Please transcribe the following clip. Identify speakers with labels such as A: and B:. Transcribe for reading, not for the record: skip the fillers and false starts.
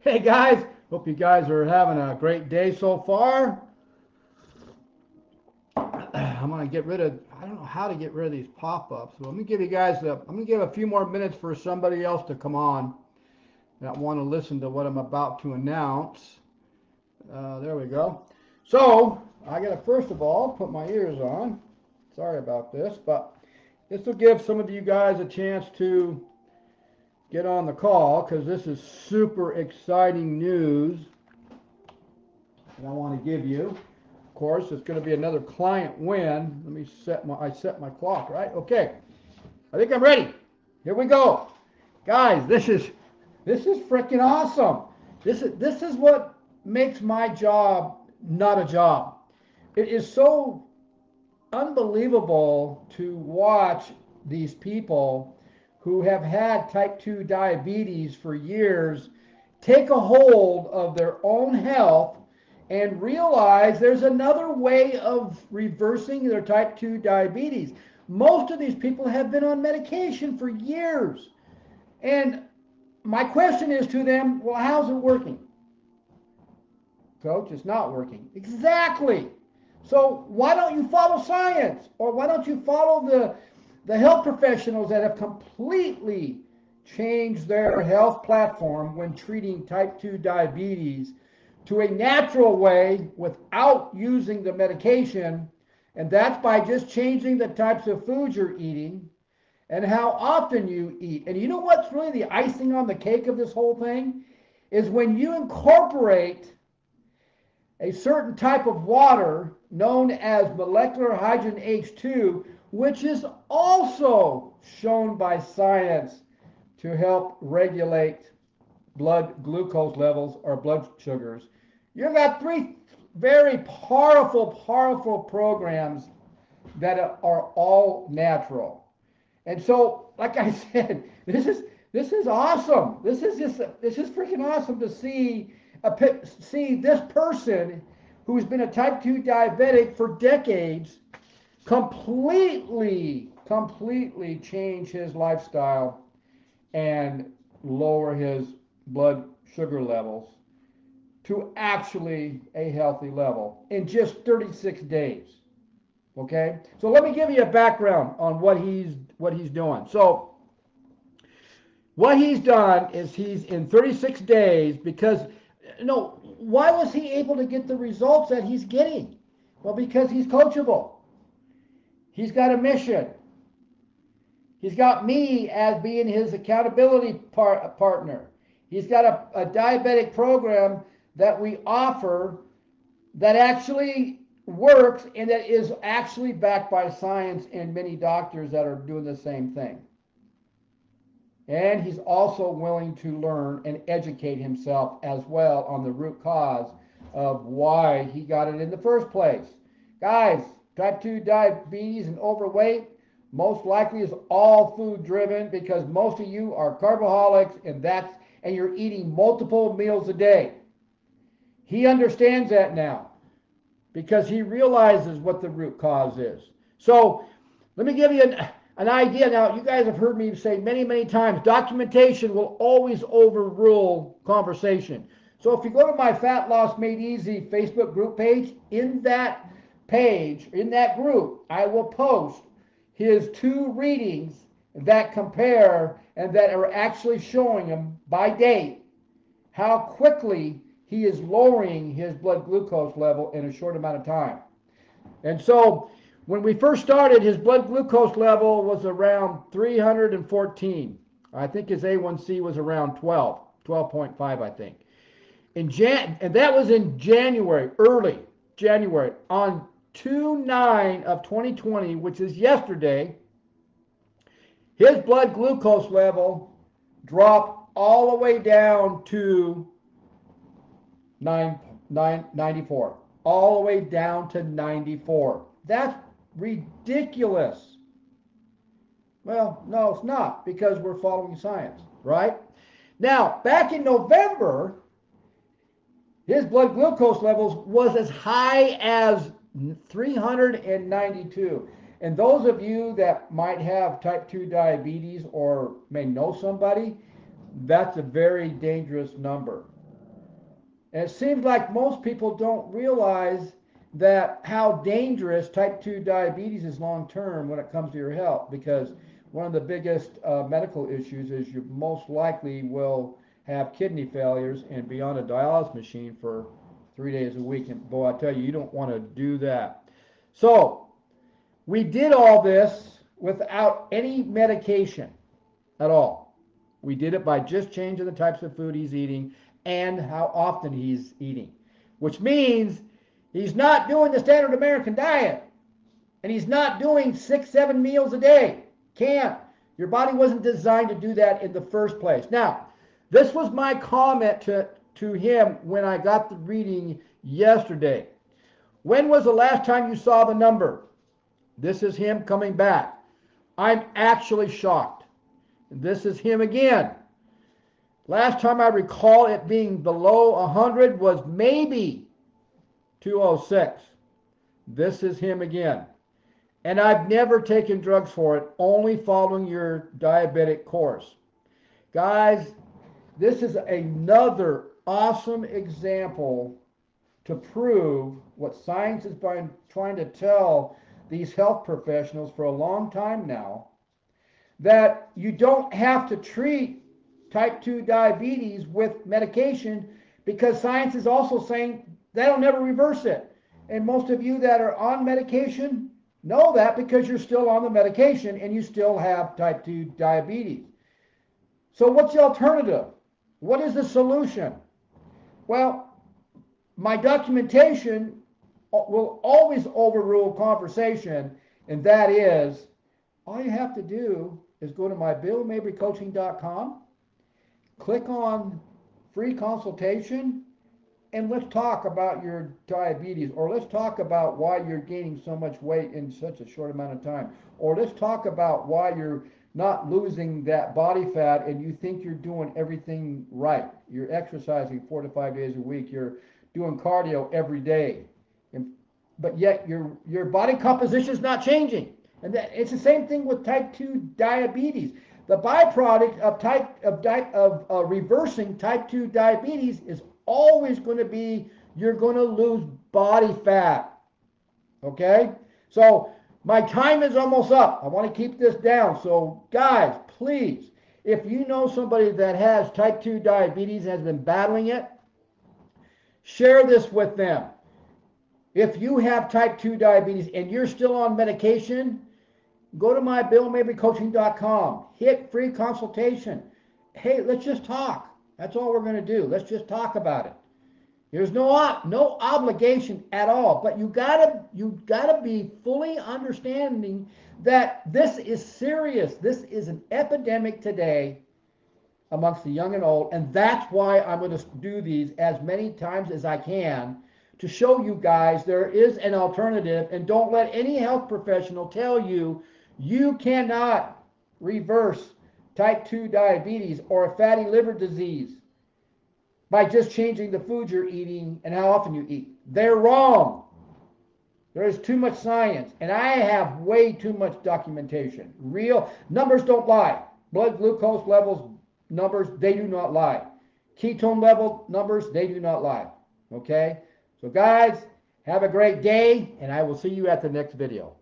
A: Hey guys, hope you guys are having a great day so far. I'm gonna get rid of, I don't know how to get rid of these pop-ups. So let me give you guys I'm gonna give a few more minutes for somebody else to come on that want to listen to what I'm about to announce. There we go. So I gotta first of all put my ears on. Sorry about this, but this will give some of you guys a chance to get on the call because this is super exciting news that I want to give you. Of course, it's going to be another client win. Let me set my clock, right? Okay. I think I'm ready. Here we go. Guys, this is freaking awesome. This is what makes my job not a job. It is so unbelievable to watch these people who have had type 2 diabetes for years take a hold of their own health and realize there's another way of reversing their type 2 diabetes. Most of these people have been on medication for years. And my question is to them, well, how's it working? Coach, it's not working. Exactly. So why don't you follow science? Or why don't you follow the health professionals that have completely changed their health platform when treating type 2 diabetes to a natural way without using the medication? And that's by just changing the types of foods you're eating and how often you eat. And you know what's really the icing on the cake of this whole thing? Is when you incorporate a certain type of water known as molecular hydrogen H2, which is also shown by science to help regulate blood glucose levels or blood sugars. You've got three very powerful programs that are all natural. And so, like I said, this is awesome. This is freaking awesome to see this person who's been a type 2 diabetic for decades completely change his lifestyle and lower his blood sugar levels to actually a healthy level in just 36 days. Okay? So let me give you a background on what he's doing. So what he's done is he's in 36 days because why was he able to get the results that he's getting? Well, because he's coachable. He's got a mission. He's got me as being his accountability partner. He's got a diabetic program that we offer that actually works and that is actually backed by science and many doctors that are doing the same thing. And he's also willing to learn and educate himself as well on the root cause of why he got it in the first place. Guys, type 2 diabetes and overweight most likely is all food driven because most of you are carboholics and you're eating multiple meals a day. He understands that now because he realizes what the root cause is. So let me give you an idea. Now, you guys have heard me say many times, documentation will always overrule conversation. So if you go to my Fat Loss Made Easy Facebook group page, in that group, I will post his 2 readings that compare and that are actually showing him by date how quickly he is lowering his blood glucose level in a short amount of time. And so when we first started, his blood glucose level was around 314. I think his A1C was around 12.5, I think. And that was in January, early January. On 2/9 of 2020, which is yesterday, his blood glucose level dropped all the way down to 94. All the way down to 94. That's ridiculous. Well, no, it's not because we're following science, right? Now, back in November, his blood glucose levels was as high as 392. And those of you that might have type 2 diabetes or may know somebody, That's a very dangerous number. And it seems like most people don't realize that how dangerous type 2 diabetes is long term when it comes to your health, because one of the biggest medical issues is you most likely will have kidney failures and be on a dialysis machine for 3 days a week. And boy, I tell you, you don't want to do that. So we did all this without any medication at all. We did it by just changing the types of food he's eating and how often he's eating, which means he's not doing the standard American diet, and he's not doing 6, 7 meals a day. Can't. Your body wasn't designed to do that in the first place. Now, this was my comment to him when I got the reading yesterday. When was the last time you saw the number? This is him coming back. I'm actually shocked. This is him again. Last time I recall it being below 100 was maybe 206. This is him again. And I've never taken drugs for it, only following your diabetic course. Guys, this is another awesome example to prove what science has been trying to tell these health professionals for a long time now, that you don't have to treat type 2 diabetes with medication, because science is also saying that'll never reverse it. And most of you that are on medication know that, because you're still on the medication and you still have type 2 diabetes. So what's the alternative? What is the solution? Well, my documentation will always overrule conversation, and that is, all you have to do is go to mybillmabrycoaching.com, click on free consultation, and let's talk about your diabetes, or let's talk about why you're gaining so much weight in such a short amount of time, or let's talk about why you're not losing that body fat and you think you're doing everything right. You're exercising 4 to 5 days a week, you're doing cardio every day, but yet your body composition is not changing. And it's the same thing with type 2 diabetes. The byproduct of reversing type 2 diabetes is always going to be, you're going to lose body fat. Okay? So my time is almost up. I want to keep this down. So guys, please, if you know somebody that has type 2 diabetes and has been battling it, share this with them. If you have type 2 diabetes and you're still on medication, go to mybillmabrycoaching.com, hit free consultation. Hey, let's just talk. That's all we're going to do. Let's just talk about it. There's no obligation at all, but you gotta be fully understanding that this is serious. This is an epidemic today amongst the young and old, and that's why I'm going to do these as many times as I can to show you guys there is an alternative, and don't let any health professional tell you you cannot reverse type 2 diabetes or a fatty liver disease by just changing the food you're eating and how often you eat. They're wrong. There is too much science, and I have way too much documentation. Real numbers don't lie. Blood glucose levels numbers, they do not lie. Ketone level numbers, they do not lie. Okay? So guys, have a great day, and I will see you at the next video.